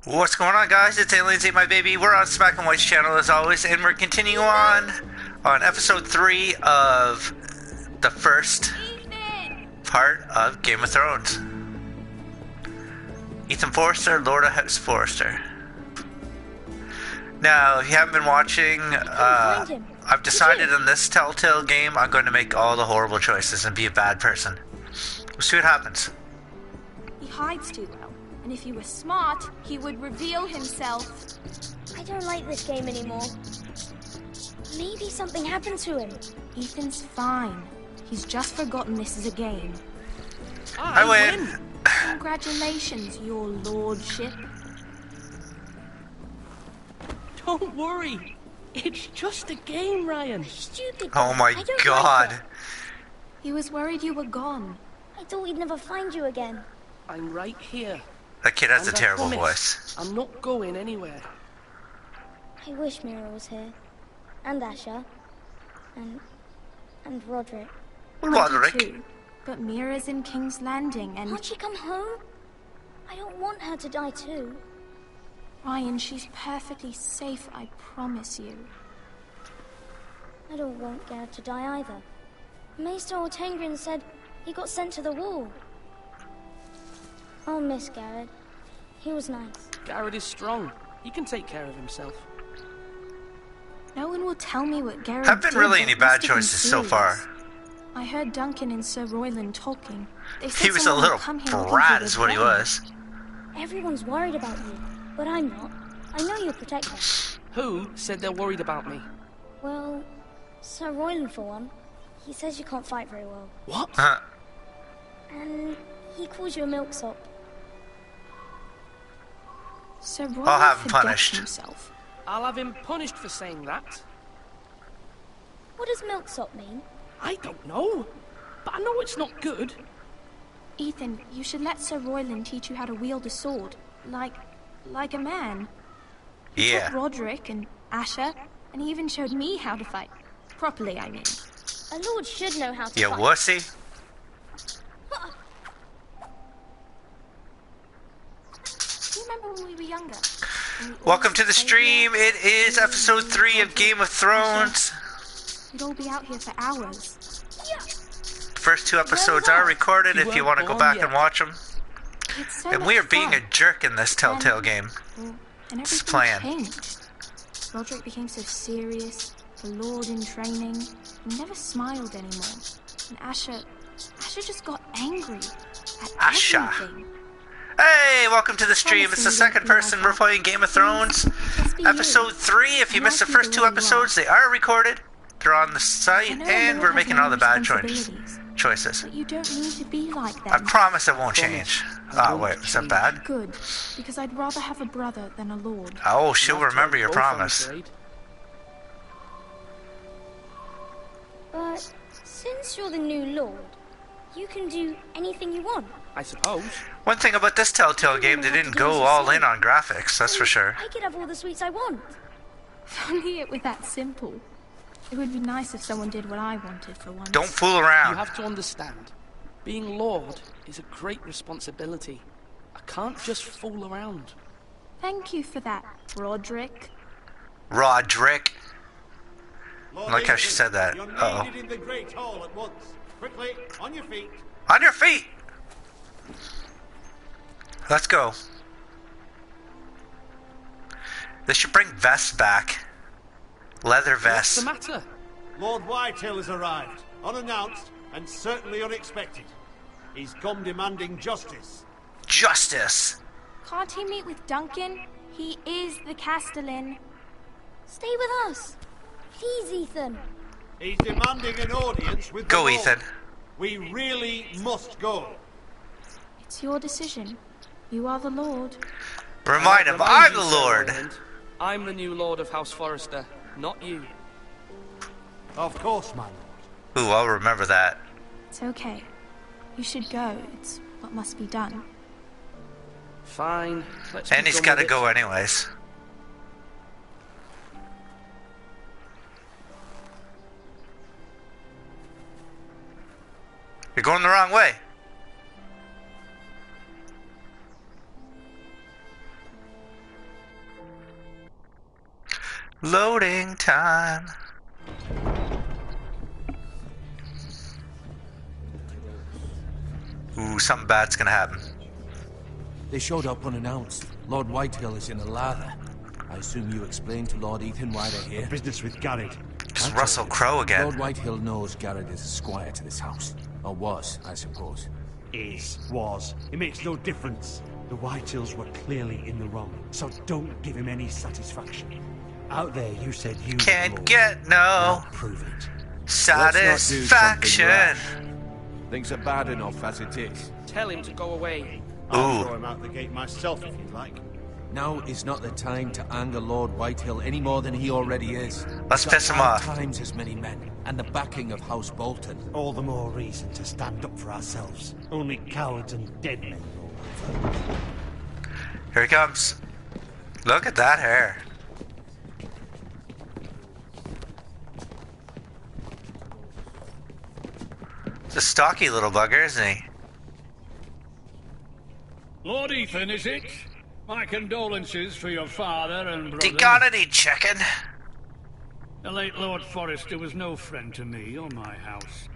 What's going on, guys? It's Aliens Ate My Baby. We're on Smack and White's channel as always, and we're continuing on episode 3 of the first part of Game of Thrones. Ethan Forrester, Lord of House Forrester. Now, if you haven't been watching, I've decided in this Telltale game I'm going to make all the horrible choices and be a bad person. We'll see what happens. He hides too well, and if he were smart, he would reveal himself. I don't like this game anymore. Maybe something happened to him. Ethan's fine. He's just forgotten this is a game. I win! Congratulations, your lordship. Don't worry. It's just a game, Ryan. Stupid. Oh my I don't god. like it. He was worried you were gone. I thought we'd never find you again. I'm right here. That kid has a And I terrible promise, voice. I'm not going anywhere. I wish Mira was here. And Asher. And Roderick. Roderick. Too. But Mira's in King's Landing and... Can't she come home? I don't want her to die too. Ryan, she's perfectly safe, I promise you. I don't want Garrett to die either. Maester Ortangren said he got sent to the wall. I'll miss Garrett. He was nice. Garrett is strong. He can take care of himself. No one will tell me what Garrett Haven't been did, really but any it bad must have been choices so far. serious. I heard Duncan and Sir Royland talking. They said He was a someone little would come here looking brat for is what he revenge. was. Everyone's worried about you, but I'm not. I know you'll protect us. Who said they're worried about me? Well, Sir Royland for one. He says you can't fight very well. What? And he calls you a milksop. Sir Royland I'll have him forgets punished. himself. I'll have him punished for saying that. What does milksop mean? I don't know. But I know it's not good. Ethan, you should let Sir Royland teach you how to wield a sword. Like a man. He taught Yeah. Roderick and Asher, and he even showed me how to fight. Properly, I mean. A lord should know how to You fight. wussy. Do you remember when we were younger? When we Welcome always to the played stream. here? It is episode 3 of Game of Thrones. We'd all be out here for hours. The first 2 episodes are recorded You if you weren't want to go born back yet. and watch them. It's so And much we are being a fun. jerk in this Telltale game. And This is everything plan. changed. Roderick became so serious, the Lord in training. He never smiled anymore. And Asher just got angry at Asher. everything. Hey, welcome to the stream. It's the Promise me second you won't be person like we're that. playing Game of Thrones. Just be you. Episode 3. If you And missed the like you first the 2 way you are. episodes, they are recorded. They're on the site, I know and a we're lord has making many all the bad choices. responsibilities, Choices. But you don't need to be like I them. promise it won't Promise. change. I Oh, won't wait, was that change. bad? Good, because I'd rather have a brother than a lord. Oh, she'll We'll have to remember have your both, I'm promise. afraid. But since you're the new lord, you can do anything you want. I suppose. One thing about this Telltale game, they didn't go all in on graphics, that's for sure. I could have all the sweets I want. If only it were that simple. It would be nice if someone did what I wanted for once. Don't fool You around. have to understand. Being Lord is a great responsibility. I can't just fool around. Thank you for that, Roderick. Roderick. Lord Like how she Ethan, said that. You're Uh-oh. needed in the Great Hall at once. Quickly, on your feet. On your feet! Let's go. They should bring vests back. Leather What's vests. the matter? Lord Whitehill has arrived, unannounced and certainly unexpected. He's come demanding justice. Justice. Can't he meet with Duncan? He is the Castellan. Stay with us. Please, Ethan. He's demanding an audience with the Go, Lord. Ethan. We really must go. It's your decision. You are the Lord. Remind him, Remind I'm you, the Sir Lord. Roland, I'm the new Lord of House Forrester, not you. Of course, my lord. Ooh, I'll remember that. It's okay. You should go. It's what must be done. Fine, let's And be he's done gotta with go it. anyways. You're going the wrong way. Loading time. Ooh, something bad's gonna happen. They showed up unannounced. Lord Whitehill is in a lather. I assume you explained to Lord Ethan why they're here? Business with Garrett. Just Russell Crowe again. Lord Whitehill knows Garrett is a squire to this house. Or was, I suppose. Was. It makes no difference. The Whitehills were clearly in the wrong, so don't give him any satisfaction. Out there, you said you can't get no prove it. Satisfaction. Things are bad enough as it is. Tell him to go away. I'll throw him out the gate myself if you'd like. Now is not the time to anger Lord Whitehill any more than he already is. Let's piss him off. 5 times as many men, and the backing of House Bolton. All the more reason to stand up for ourselves. Only cowards and dead men roll over. Here he comes. Look at that hair. It's a stocky little bugger, isn't he? Lord Ethan, is it? My condolences for your father and brother. You got any chicken? The late Lord Forrester was no friend to me or my house.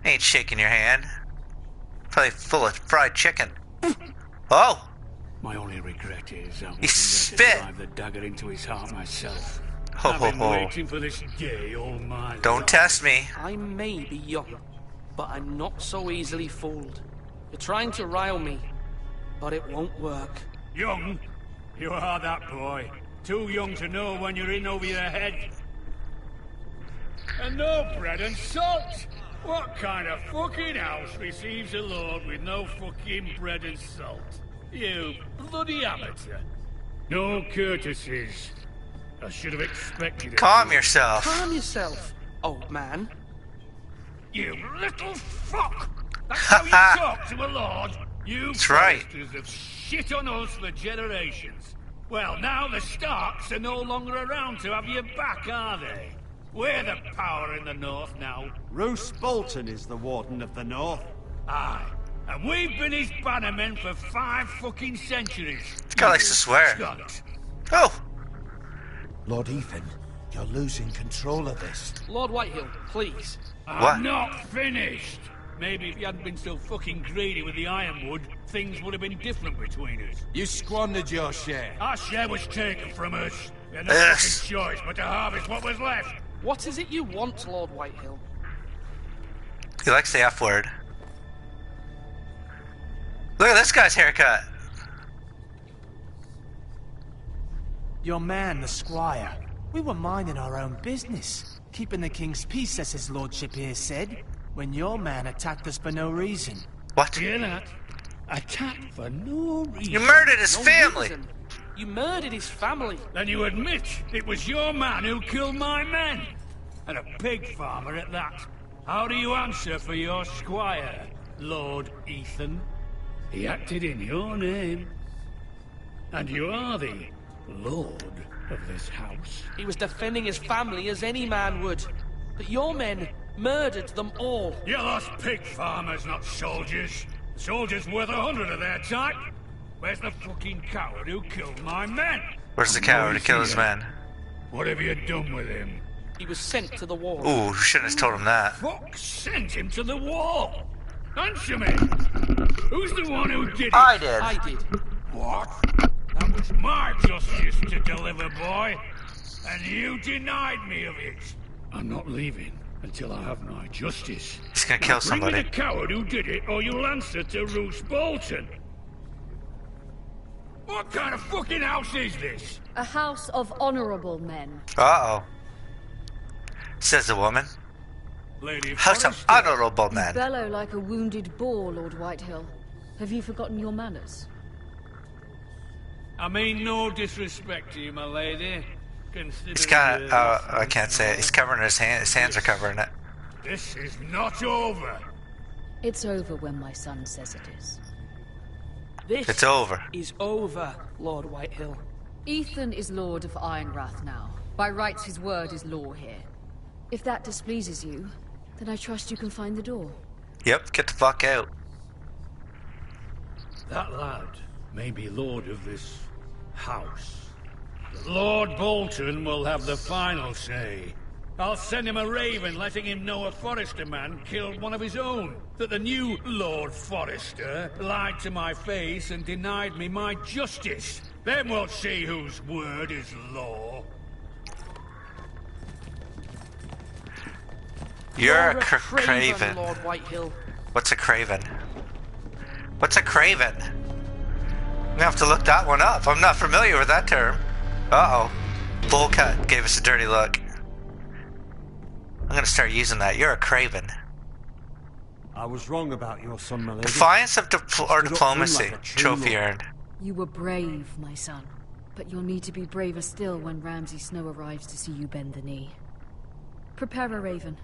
Ain't shaking your hand. Probably full of fried chicken. Oh! My only regret is I He wasn't there spit. to drive the dagger into his heart myself. Ho, I've ho, been ho. waiting for this day all my Don't life. test me. I may be young, but I'm not so easily fooled. You're trying to rile me, but it won't work. Young? You are that boy. Too young to know when you're in over your head. And no bread and salt! What kind of fucking house receives a lord with no fucking bread and salt? You bloody amateur. No courtesies. I should have expected it. Calm yourself. Calm yourself, old man. You little fuck! That's how you talk to a lord? You That's right. Forresters have shit on us for generations. Well, now the Starks are no longer around to have your back, are they? We're the power in the north now. Roose Bolton is the Warden of the North. Aye. And we've been his bannermen for 5 fucking centuries. This guy likes to swear. Scunt. Oh! Lord Ethan, you're losing control of this. Lord Whitehill, please. What? I'm not finished. Maybe if you hadn't been so fucking greedy with the ironwood, things would have been different between us. You squandered your share. Our share was taken from us. We had no Yes. fucking choice but to harvest what was left. What is it you want, Lord Whitehill? He likes the F word. Look at this guy's haircut. Your man, the squire. We were minding our own business, keeping the king's peace, as his lordship here said, when your man attacked us for no reason. What? Hear that? Attacked for no reason. You murdered his No family. reason. You murdered his family. Then you admit it was your man who killed my men. And a pig farmer at that. How do you answer for your squire, Lord Ethan? He acted in your name. And you are the lord of this house. He was defending his family as any man would. But your men murdered them all. You lost pig farmers, not soldiers. The soldiers worth 100 of their type. Where's the fucking coward who killed my men? Where's the coward to kill his men? What have you done with him? He was sent to the war. Ooh, shouldn't have told him that. Fuck sent him to the wall. Answer me. Who's the one who did it? I did. I did. What? That was my justice to deliver, boy. And you denied me of it. I'm not leaving until I have my justice. He's gonna kill Bring me somebody. the coward who did it, or you'll answer to Roose Bolton. What kind of fucking house is this? A house of honorable men. Uh-oh. Says the woman. Lady House of Forrester. honorable You men. bellow like a wounded boar, Lord Whitehill. Have you forgotten your manners? I mean no disrespect to you, my lady. He's got, I can't say it. He's covering his hand. His hands are covering it. This is not over. It's over when my son says it is. This It's over. is over, Lord Whitehill. Ethan is Lord of Ironrath now. By rights, his word is law here. If that displeases you, then I trust you can find the door. Yep, get the fuck out. That lad may be lord of this house, Lord Bolton will have the final say. I'll send him a raven letting him know a Forrester man killed one of his own. That the new Lord Forrester lied to my face and denied me my justice. Then we'll see whose word is law. You're a craven. Lord Whitehill. What's a craven? What's a craven? I'm gonna have to look that one up. I'm not familiar with that term. Uh-oh. Bullcut gave us a dirty look. I'm gonna start using that. You're a craven. I was wrong about your son, my lady. Defiance of or diplomacy. Like a true Trophy lord. earned. You were brave, my son. But you'll need to be braver still when Ramsay Snow arrives to see you bend the knee. Prepare a raven.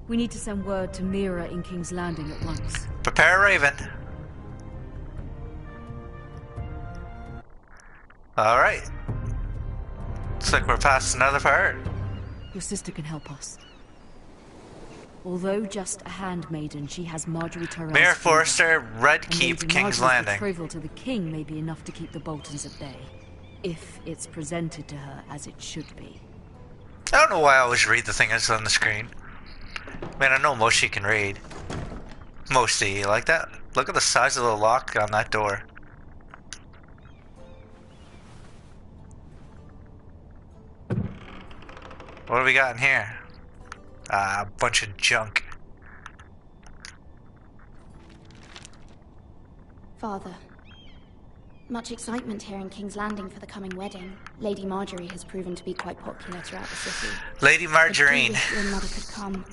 We need to send word to Mira in King's Landing at once. Prepare a raven. Alright. Looks like we're past another part. Your sister can help us. Although just a handmaiden, she has Marjorie Tyrell's Mayor favor. Forrester, Red And Keep, Lady King's Marjorie's Landing. betrothal to the king may be enough to keep the Boltons at bay. If it's presented to her as it should be. I don't know why I always read the thing that's on the screen. Man, I know Moshi can read. Moshi, you like that? Look at the size of the lock on that door. What do we got in here? A bunch of junk. Father, much excitement here in King's Landing for the coming wedding. Lady Marjorie has proven to be quite popular throughout the city. Lady Marjorie. I do wish your mother could come,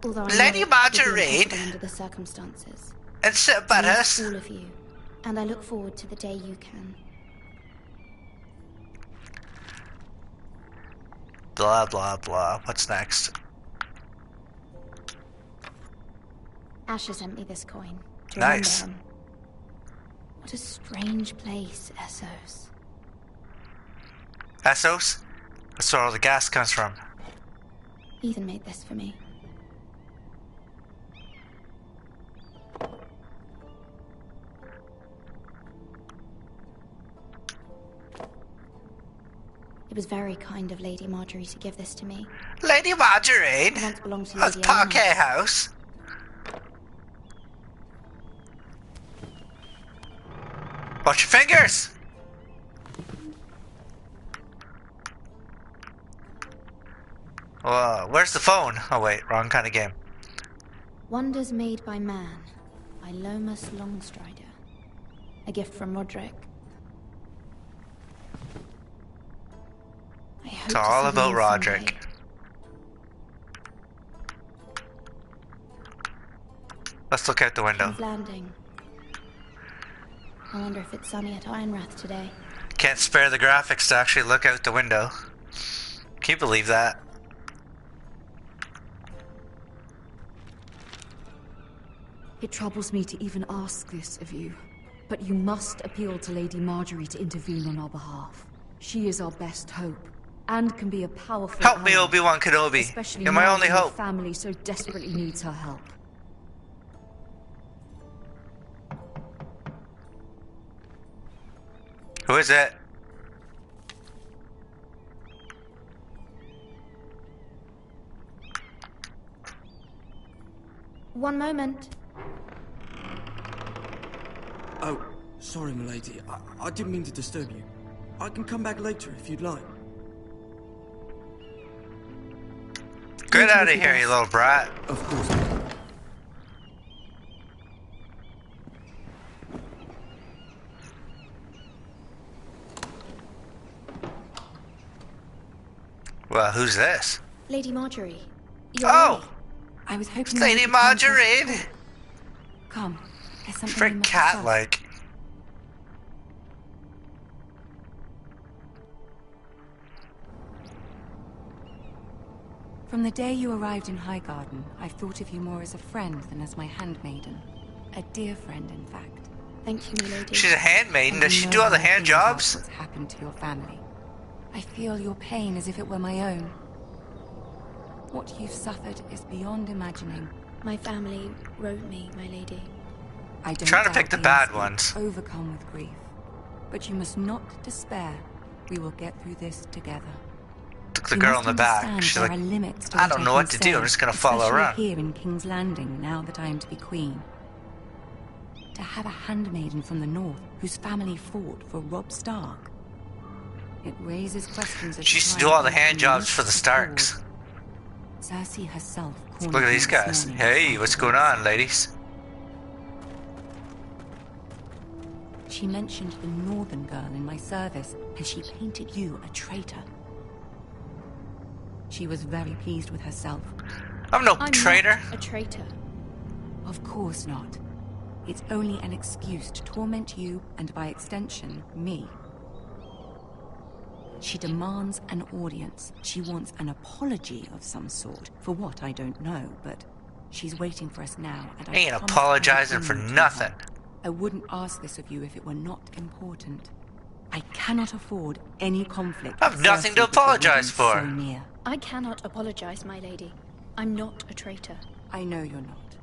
although I know Lady it would be Marjorie. impossible under the circumstances. And so I about miss us. all of you, and I look forward to the day you can. Blah blah blah. What's next? Asher sent me this coin. To Nice. remember him. What a strange place, Essos. Essos? That's where all the gas comes from. Ethan made this for me. It was very kind of Lady Marjorie to give this to me. Lady Marjorie? It once belonged to That's Lady Parquet Eleanor. House. Watch your fingers! Whoa, where's the phone? Oh wait, wrong kind of game. Wonders Made by Man by Lomas Longstrider. A gift from Roderick. I hope It's to all see about you Roderick. someday. Let's look out the window. King's Landing. I wonder if it's sunny at Ironrath today. Can't spare the graphics to actually look out the window. Can you believe that? It troubles me to even ask this of you, but you must appeal to Lady Marjorie to intervene on our behalf. She is our best hope, and can be a powerful Help me, ally, Obi-Wan Kenobi. especially You're my now only that your hope. family so desperately needs her help. Who is it? One moment. Oh, sorry, milady. I didn't mean to disturb you. I can come back later if you'd like. Get out of here, you little brat. Of course. Well, who's this? Lady Marjorie. You're Oh! early. I was hoping Lady you could come to us. Marjorie! Come. There's something we Frick must discuss. cat-like. From the day you arrived in Highgarden, I've thought of you more as a friend than as my handmaiden. A dear friend, in fact. Thank you, milady. She's a handmaiden. And Does you she know do all the how I hand feel about jobs? What's happened to your family? I feel your pain as if it were my own. What you've suffered is beyond imagining. My family wrote me, my lady. I don't Trying to doubt pick the they bad must be ones. overcome with grief, but you must not despair. We will get through this together. The girl in the back, she's like, I don't know what to do, I'm just gonna follow around. Here in King's Landing, now that I am to be queen. To have a handmaiden from the north whose family fought for Robb Stark. It raises questions as she used to do all the hand jobs for the Starks. Cersei herself. Look at these guys. Hey, what's going on, ladies? She mentioned the northern girl in my service, and she painted you a traitor. She was very pleased with herself. I'm no traitor. Not a traitor. Of course not. It's only an excuse to torment you, and by extension, me. She demands an audience. She wants an apology of some sort. For what, I don't know, but she's waiting for us now, and I ain't apologizing for nothing. I wouldn't ask this of you if it were not important. I cannot afford any conflict. I've nothing to apologize for. So near. I cannot apologize, my lady. I'm not a traitor. I know you're not,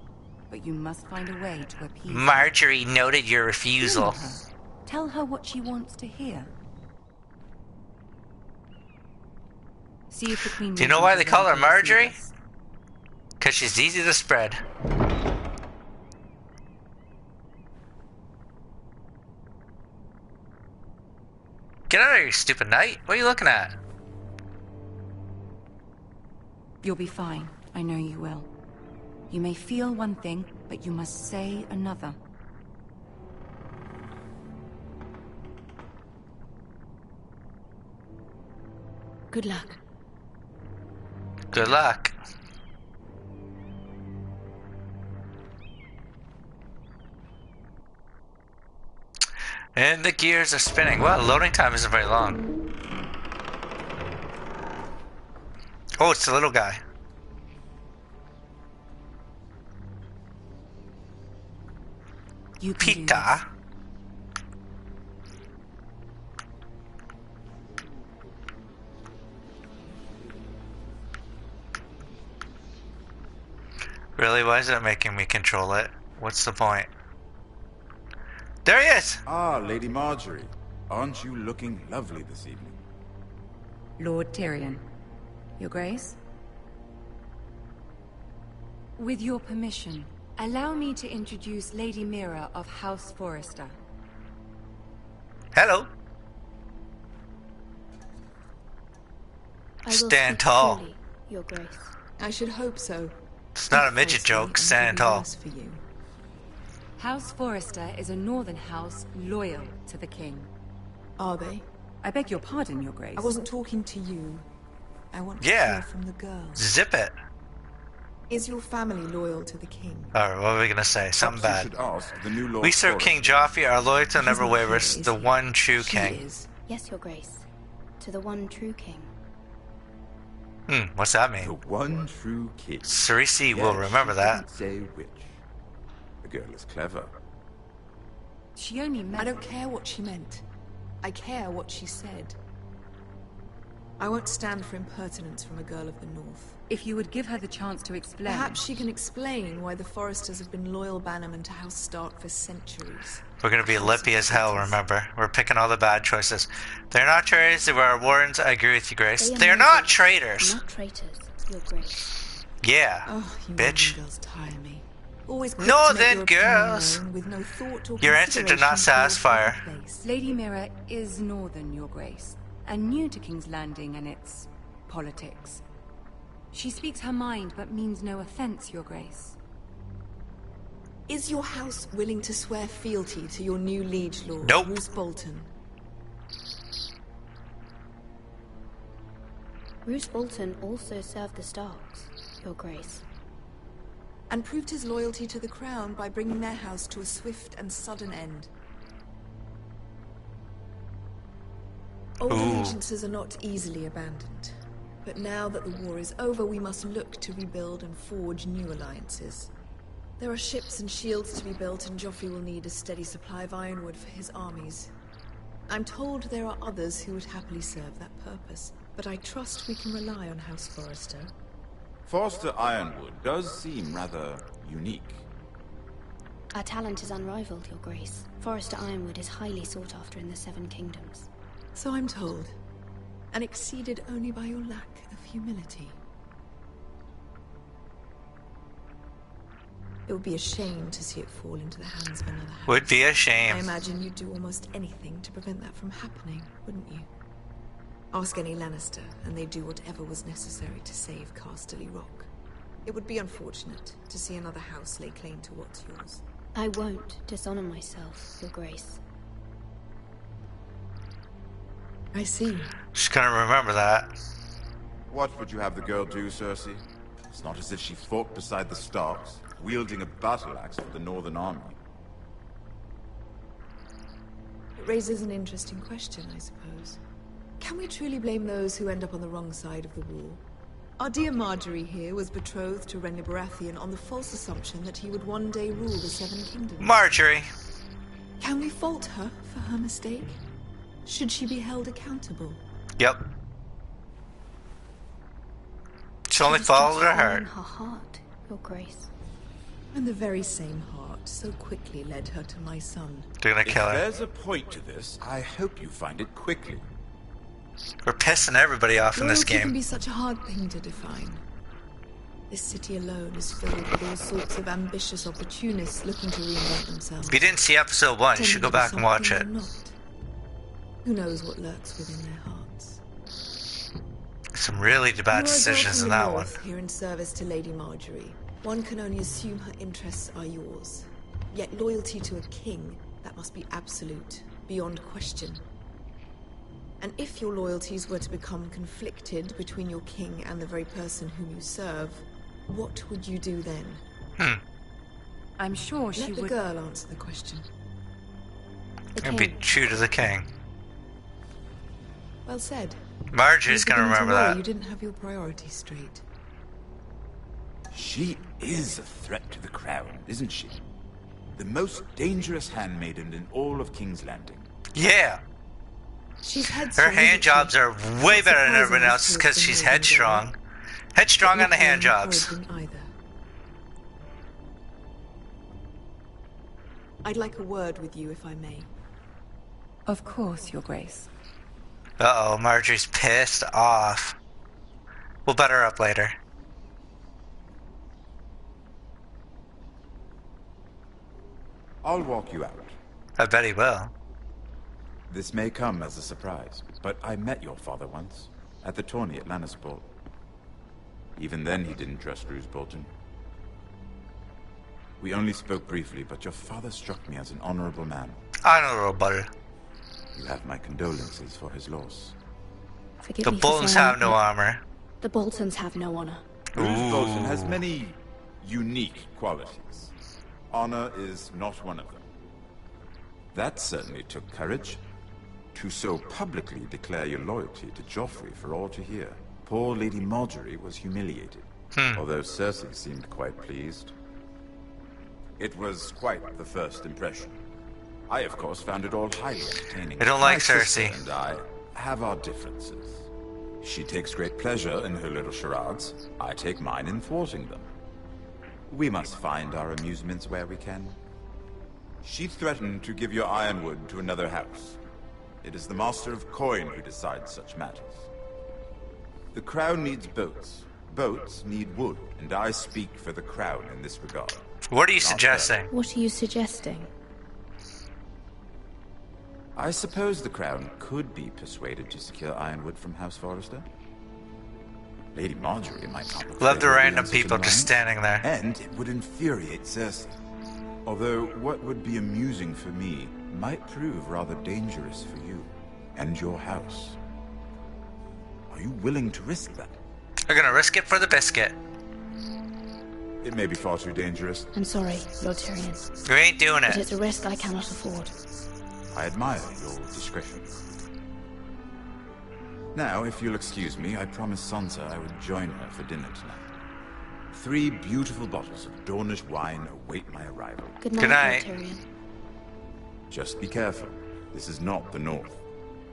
but you must find a way to appease Marjorie noted your refusal. Tell her what she wants to hear. See if the queen. Do you know why they call her Marjorie? Because she's easy to spread. Get out of here, you stupid knight. What are you looking at? You'll be fine. I know you will. You may feel one thing, but you must say another. Good luck. Good luck. And the gears are spinning. Well, loading time isn't very long. Oh, it's the little guy. You Pita. Really? Why is it making me control it? What's the point? There he is! Ah, Lady Marjorie. Aren't you looking lovely this evening? Lord Tyrion. Your Grace? With your permission, allow me to introduce Lady Mira of House Forrester. Hello. Stand tall. Truly, Your Grace. I should hope so. It's not a midget joke, stand tall. For you. House Forrester is a northern house loyal to the king. Are they? I beg your pardon, Your Grace. I wasn't talking to you. I want to Yeah. hear from the girls. Zip it. Is your family loyal to the king? Alright, what are we gonna say? Something Perhaps bad. you should ask the new Lord We serve Forrester. King Joffrey, our loyalty never not wavers, here, is the he? one true She king. is. Yes, Your Grace. To the one true king. What's that The mean? one true king. Cersei will Yes, remember she that. didn't say which. The girl is clever. She only meant... I don't care what she meant. I care what she said. I won't stand for impertinence from a girl of the north. If you would give her the chance to explain... Perhaps she can explain why the Forresters have been loyal bannermen to House Stark for centuries. We're gonna be lippy as hell, remember? We're picking all the bad choices. They're not traitors, they were our wardens. I agree with you, Grace. They're not traitors! Not traitors, Your Grace. Yeah, Oh, you bitch. northern girls tire me. Always quick No, to make then, your opinion girls. known with no thought or Your answer did not consideration for your satisfy her. proper place. Lady Mira is northern, Your Grace, and new to King's Landing and its politics. She speaks her mind, but means no offense, Your Grace. Is your house willing to swear fealty to your new liege lord, Nope. Roose Bolton? Roose Bolton also served the Starks, Your Grace. And proved his loyalty to the crown by bringing their house to a swift and sudden end. Old allegiances are not easily abandoned. But now that the war is over, we must look to rebuild and forge new alliances. There are ships and shields to be built, and Joffrey will need a steady supply of ironwood for his armies. I'm told there are others who would happily serve that purpose, but I trust we can rely on House Forrester. Forrester Ironwood does seem rather unique. Our talent is unrivaled, Your Grace. Forrester Ironwood is highly sought after in the Seven Kingdoms. So I'm told. And exceeded only by your lack of humility. It would be a shame to see it fall into the hands of another house. Would be a shame. I imagine you'd do almost anything to prevent that from happening, wouldn't you? Ask any Lannister, and they'd do whatever was necessary to save Casterly Rock. It would be unfortunate to see another house lay claim to what's yours. I won't dishonor myself, Your Grace. I see. Just gonna remember that. What would you have the girl do, Cersei? It's not as if she fought beside the Starks, wielding a battle axe for the Northern Army. It raises an interesting question, I suppose. Can we truly blame those who end up on the wrong side of the wall? Our dear Marjorie here was betrothed to Renly Baratheon on the false assumption that he would one day rule the Seven Kingdoms. Marjorie! Can we fault her for her mistake? Should she be held accountable? Yep. She only followed her heart. Her heart, Your Grace. And the very same heart so quickly led her to my son. They're gonna kill her. If there's a point to this, I hope you find it quickly. We're pissing everybody off in this Loyalty can game. be such a hard thing to define. This city alone is filled with all sorts of ambitious opportunists looking to reinvent themselves. If you didn't see episode 1, you should go back and watch it. Who knows what lurks within their hearts? Some really bad decisions in that one. Here in service to Lady Marjorie, one can only assume her interests are yours. Yet loyalty to a king, that must be absolute, beyond question. And if your loyalties were to become conflicted between your king and the very person whom you serve, what would you do then? I'm sure she would... Let the would... girl answer the question. And be true to the king. Well said. Marjorie's gonna remember that. You didn't have your priorities straight. She is a threat to the crown, isn't she? The most dangerous handmaiden in all of King's Landing. Yeah. She's her hand jobs are way better than everyone else's because she's headstrong. Headstrong on the hand jobs. I'd like a word with you, if I may. Of course, Your Grace. Uh-oh, Marjorie's pissed off. We'll butt her up later. I'll walk you out. I bet he will. This may come as a surprise, but I met your father once, at the tourney at Lannisport. Even then he didn't trust Roose Bolton. We only spoke briefly, but your father struck me as an honorable man. Honorable butter. You have my condolences for his loss. Forgive the me for Boltons saying have no armor. The Boltons have no honor. Roose Bolton has many unique qualities. Honor is not one of them. That certainly took courage. To so publicly declare your loyalty to Joffrey for all to hear. Poor Lady Marjorie was humiliated, although Cersei seemed quite pleased. It was quite the first impression. I, of course, found it all highly entertaining. I don't like My Cersei. sister and I have our differences. She takes great pleasure in her little charades. I take mine in thwarting them. We must find our amusements where we can. She threatened to give your ironwood to another house. It is the Master of Coin who decides such matters. The Crown needs boats. Boats need wood, and I speak for the Crown in this regard. What are you suggesting? What are you suggesting? I suppose the Crown could be persuaded to secure ironwood from House Forrester. Lady Marjorie might not... Love the random people just standing there. And it would infuriate Cersei. Although what would be amusing for me might prove rather dangerous for you and your house. Are you willing to risk that? We're gonna risk it for the biscuit. It may be far too dangerous. I'm sorry, Lord Tyrion. You ain't doing it. But it's a risk I cannot afford. I admire your discretion. Now, if you'll excuse me, I promised Sansa I would join her for dinner tonight. 3 beautiful bottles of Dornish wine await my arrival. Good night, Lord Tyrion. Just be careful. This is not the North.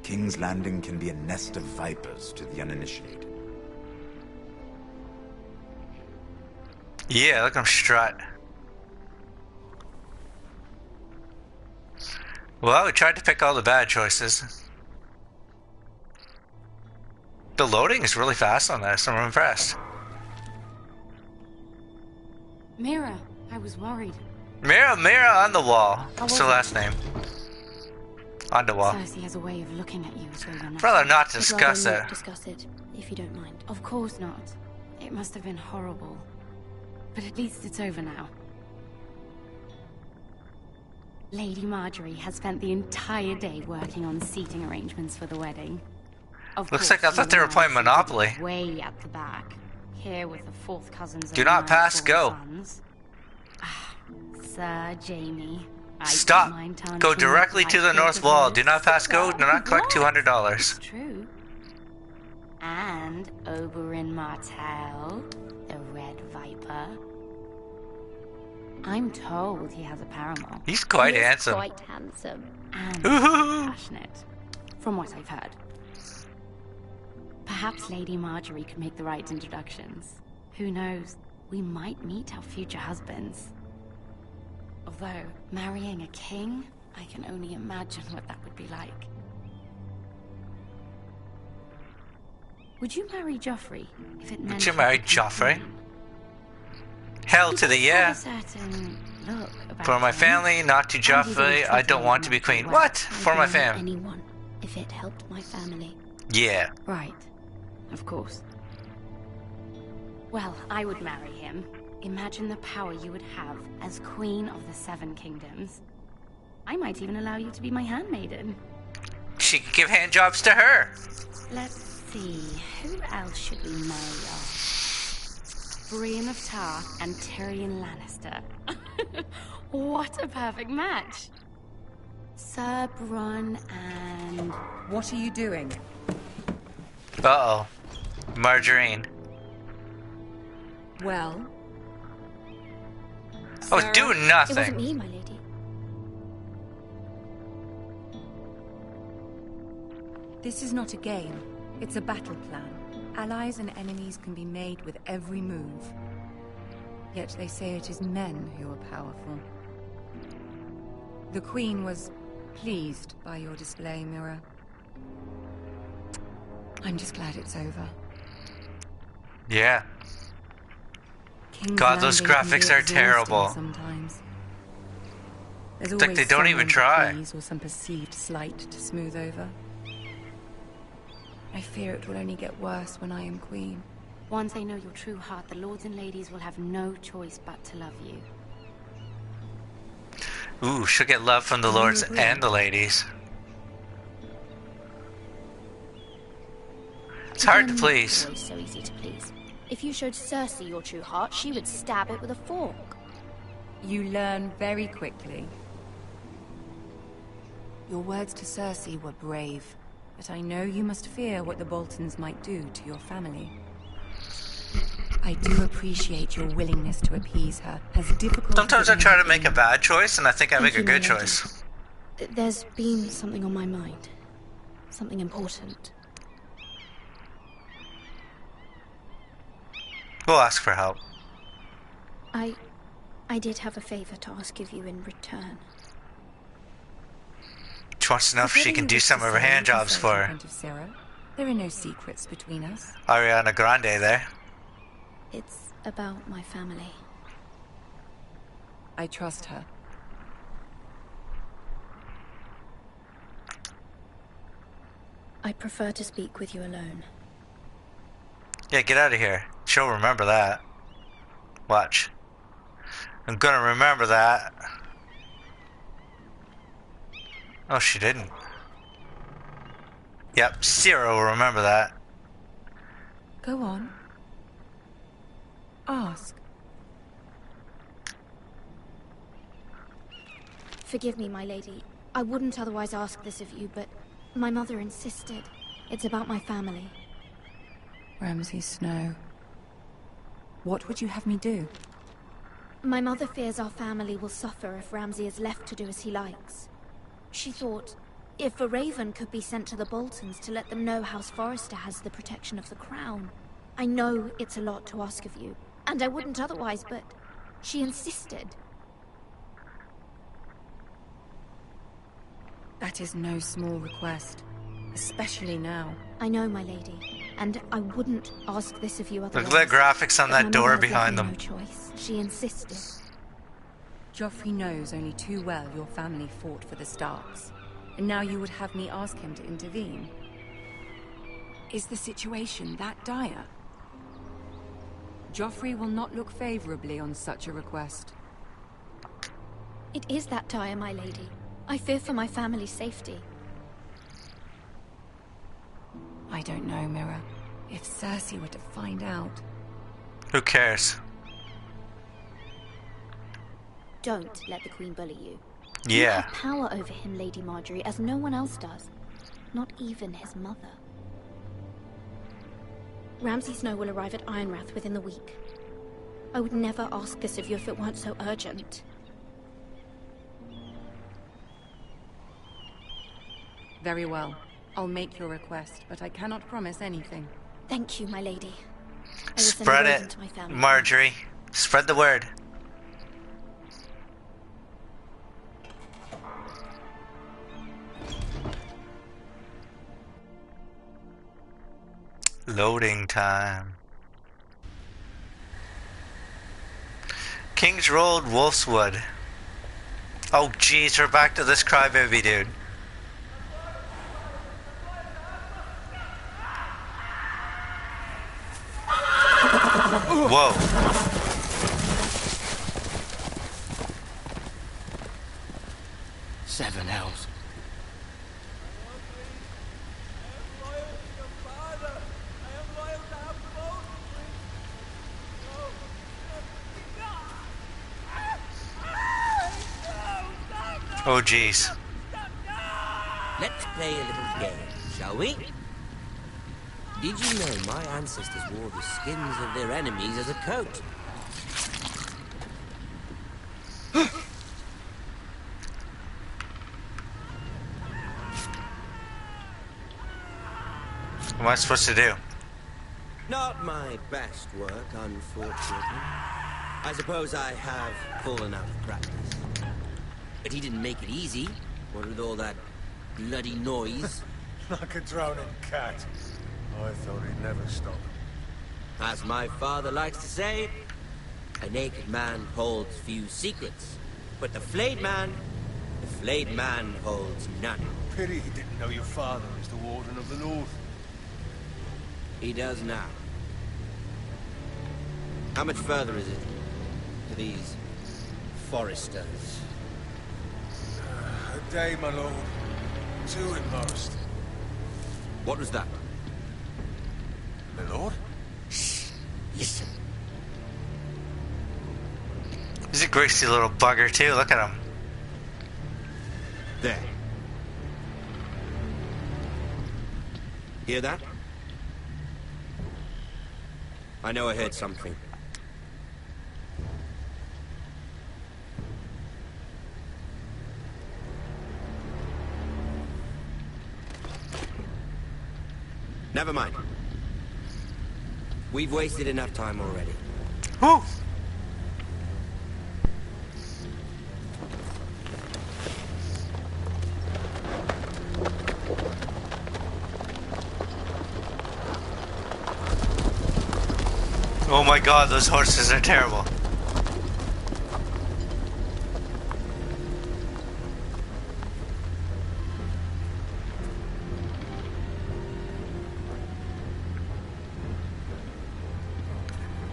King's Landing can be a nest of vipers to the uninitiated. Yeah, look at him strut. Well, we tried to pick all the bad choices. The loading is really fast on this. I'm impressed. Mira, I was worried. Mira on the wall. What's her last name? On the wall. Cersei has a way of looking at you as though you're not. Rather not discuss it. Discuss it, if you don't mind. Of course not. It must have been horrible. But at least it's over now. Lady Marjorie has spent the entire day working on seating arrangements for the wedding. Looks like I thought they were playing Monopoly. Way at the back. Here with the fourth cousins. Do not pass, go. Sir Jamie. Stop. Go directly to the north wall. Do not pass go. Do not collect $200. True. And Oberyn Martell, the Red Viper. I'm told he has a paramour. He's quite handsome. Quite handsome. And passionate, from what I've heard. Perhaps Lady Marjorie could make the right introductions. Who knows? We might meet our future husbands. Although, marrying a king, I can only imagine what that would be like. Would you marry Joffrey if it meant... Would you marry Joffrey? Hell to the yeah. For my family, not to Joffrey. I don't want to be queen. What? For my fam. Anyone, if it helped my family. Yeah. Right. Of course. Well, I would marry him. Imagine the power you would have as Queen of the Seven Kingdoms. I might even allow you to be my handmaiden. She could give hand jobs to her. Let's see, who else should we marry off? Brienne of Tarth and Tyrion Lannister. What a perfect match. Sir Bronn and... What are you doing? Uh-oh. Marjorie. Well... I was doing nothing. It wasn't me, my lady. This is not a game. It's a battle plan. Allies and enemies can be made with every move. Yet they say it is men who are powerful. The Queen was pleased by your display, Mira. I'm just glad it's over. Yeah. King's God, those Landing can graphics be are exhausting terrible. Sometimes. There's It's like always they don't even try. Or some perceived slight to smooth over. I fear it will only get worse when I am queen. Once they know your true heart, the lords and ladies will have no choice but to love you. Ooh, she'll get love from the lords and the ladies. It's hard to please. Always so easy to please. If you showed Cersei your true heart, she would stab it with a fork. You learn very quickly. Your words to Cersei were brave, but I know you must fear what the Boltons might do to your family. I do appreciate your willingness to appease her, as difficult. Sometimes I try to make a bad choice, and I think I make a good choice. There's been something on my mind. Something important. We'll ask for help. I did have a favor to ask of you in return. She wants to know if she can do some of her hand jobs for her. There are no secrets between us. Ariana Grande there. It's about my family. I trust her. I prefer to speak with you alone. Yeah, get out of here. She'll remember that. Watch. I'm gonna remember that. Oh, she didn't. Yep, Zero will remember that. Go on. Ask. Forgive me, my lady. I wouldn't otherwise ask this of you, but my mother insisted. It's about my family. Ramsay Snow. What would you have me do? My mother fears our family will suffer if Ramsay is left to do as he likes. She thought, if a raven could be sent to the Boltons to let them know House Forrester has the protection of the crown. I know it's a lot to ask of you, and I wouldn't otherwise, but she insisted. That is no small request, especially now. I know, my lady. and I wouldn't ask this of you otherwise. Look at the graphics on that door behind them. No choice. She insisted. Joffrey knows only too well your family fought for the Starks, and now you would have me ask him to intervene. Is the situation that dire? Joffrey will not look favorably on such a request. It is that dire, my lady. I fear for my family's safety. I don't know, Mira. If Cersei were to find out... Who cares? Don't let the Queen bully you. Yeah. You have power over him, Lady Marjorie, as no one else does. Not even his mother. Ramsay Snow will arrive at Ironrath within the week. I would never ask this of you if it weren't so urgent. Very well. I'll make your request, but I cannot promise anything. Thank you, my lady. Spread it, Marjorie. Spread the word. Loading time. King's Road, Wolfswood. Oh jeez, we're back to this crybaby dude. Whoa. Seven hells. Oh jeez. Let's play a little game, shall we? Did you know my ancestors wore the skins of their enemies as a coat? What am I supposed to do? Not my best work, unfortunately. I suppose I have fallen out of practice. But he didn't make it easy, what with all that bloody noise. Like a droning cat. I thought he'd never stop. As my father likes to say, a naked man holds few secrets. But the flayed man holds none. Pity he didn't know your father is the Warden of the North. He does now. How much further is it to these Forresters? A day, my lord. 2 at most. What was that? My lord? Shh. Listen. He's a greasy little bugger too, look at him. There. Hear that? I know I heard something. Never mind. We've wasted enough time already. Woo! Oh my god, those horses are terrible.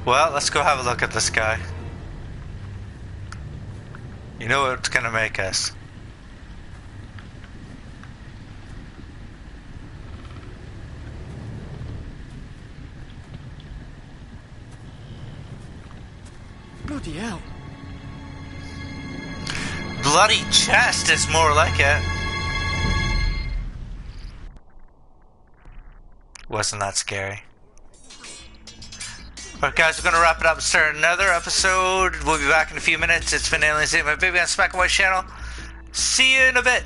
Well, let's go have a look at this guy. You know what it's gonna make us. Bloody hell. Bloody chest is more like it. Wasn't that scary? Alright guys, we're gonna wrap it up and start another episode. We'll be back in a few minutes. It's been Aliens Ate My Baby on Smack and White channel. See you in a bit.